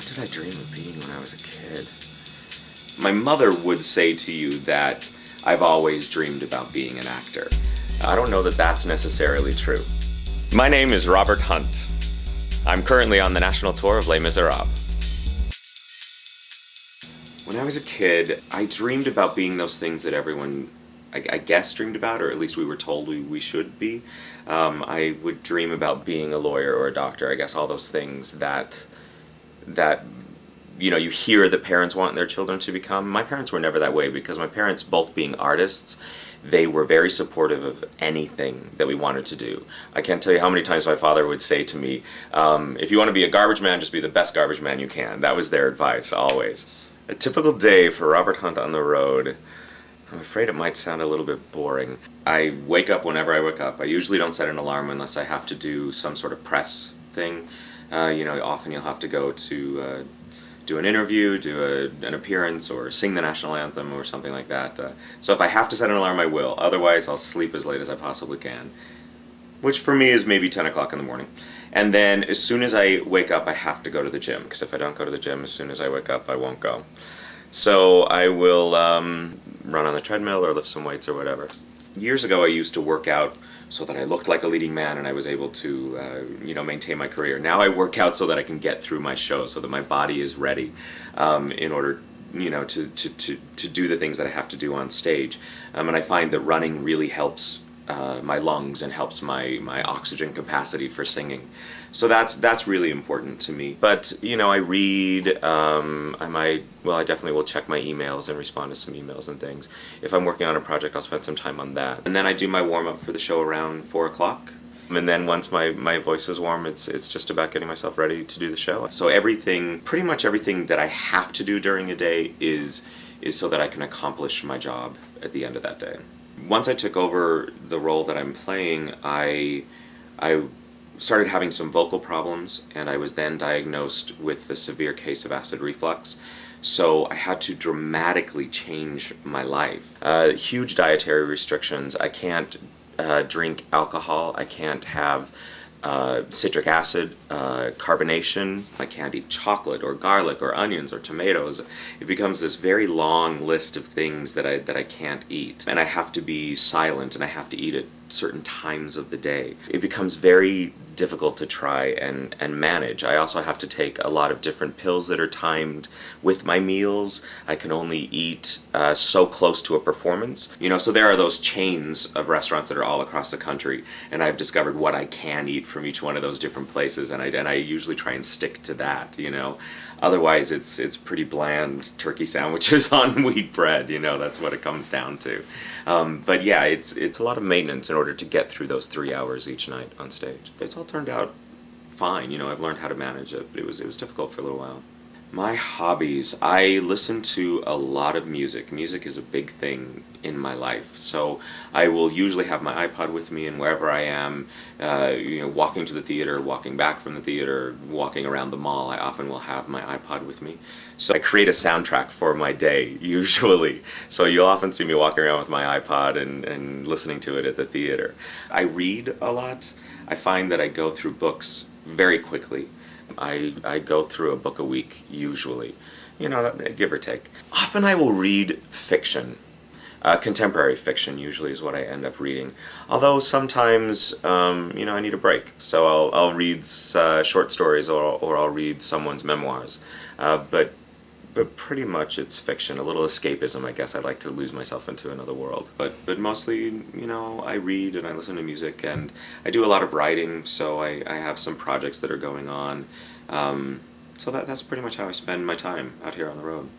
did I dream of being when I was a kid? My mother would say to you that I've always dreamed about being an actor. I don't know that that's necessarily true. My name is Robert Hunt. I'm currently on the national tour of Les Miserables. When I was a kid, I dreamed about being those things that everyone, I guess, dreamed about, or at least we were told we should be. I would dream about being a lawyer or a doctor, I guess, all those things that you know, you hear that parents want their children to become. My parents were never that way, because my parents, both being artists, they were very supportive of anything that we wanted to do. I can't tell you how many times my father would say to me, if you want to be a garbage man, just be the best garbage man you can. That was their advice, always. A typical day for Robert Hunt on the road. I'm afraid it might sound a little bit boring. I wake up whenever I wake up. I usually don't set an alarm unless I have to do some sort of press thing. You know, often you'll have to go to do an interview, do an appearance, or sing the national anthem or something like that. So if I have to set an alarm, I will. Otherwise, I'll sleep as late as I possibly can, which for me is maybe 10 o'clock in the morning. And then as soon as I wake up, I have to go to the gym, because if I don't go to the gym as soon as I wake up, I won't go. So I will run on the treadmill or lift some weights or whatever. Years ago, I used to work out so that I looked like a leading man and I was able to, you know, maintain my career. Now I work out so that I can get through my show, so that my body is ready in order, you know, to do the things that I have to do on stage. And I find that running really helps my lungs and helps my oxygen capacity for singing. So that's really important to me. But, you know, I read, I definitely will check my emails and respond to some emails and things. If I'm working on a project, I'll spend some time on that. And then I do my warm-up for the show around 4 o'clock. And then once my voice is warm, it's just about getting myself ready to do the show. So everything, pretty much everything that I have to do during a day is so that I can accomplish my job at the end of that day. Once I took over the role that I'm playing, I started having some vocal problems, and I was then diagnosed with a severe case of acid reflux. So I had to dramatically change my life. Huge dietary restrictions. I can't drink alcohol. I can't have citric acid, carbonation. I can't eat chocolate or garlic or onions or tomatoes. It becomes this very long list of things that I can't eat. And I have to be silent, and I have to eat at certain times of the day. It becomes very difficult to try and manage. I also have to take a lot of different pills that are timed with my meals. I can only eat so close to a performance. You know, so there are those chains of restaurants that are all across the country, and I've discovered what I can eat from each one of those different places, and I usually try and stick to that, you know. Otherwise, it's pretty bland turkey sandwiches on wheat bread, you know, that's what it comes down to. But yeah, it's a lot of maintenance in order to get through those 3 hours each night on stage. It's all turned out fine, you know, I've learned how to manage it, but it was difficult for a little while. My hobbies, I listen to a lot of music. Music is a big thing in my life, so I will usually have my iPod with me, and wherever I am, you know, walking to the theater, walking back from the theater, walking around the mall, I often will have my iPod with me. So I create a soundtrack for my day, usually. So you'll often see me walking around with my iPod and listening to it at the theater. I read a lot. I find that I go through books very quickly. I go through a book a week, usually, you know, give or take. Often I will read fiction. Contemporary fiction usually is what I end up reading. Although sometimes, you know, I need a break. So I'll read short stories, or I'll read someone's memoirs. But pretty much it's fiction. A little escapism, I guess. I like to lose myself into another world. But mostly, you know, I read and I listen to music, and I do a lot of writing, so I have some projects that are going on. So that's pretty much how I spend my time out here on the road.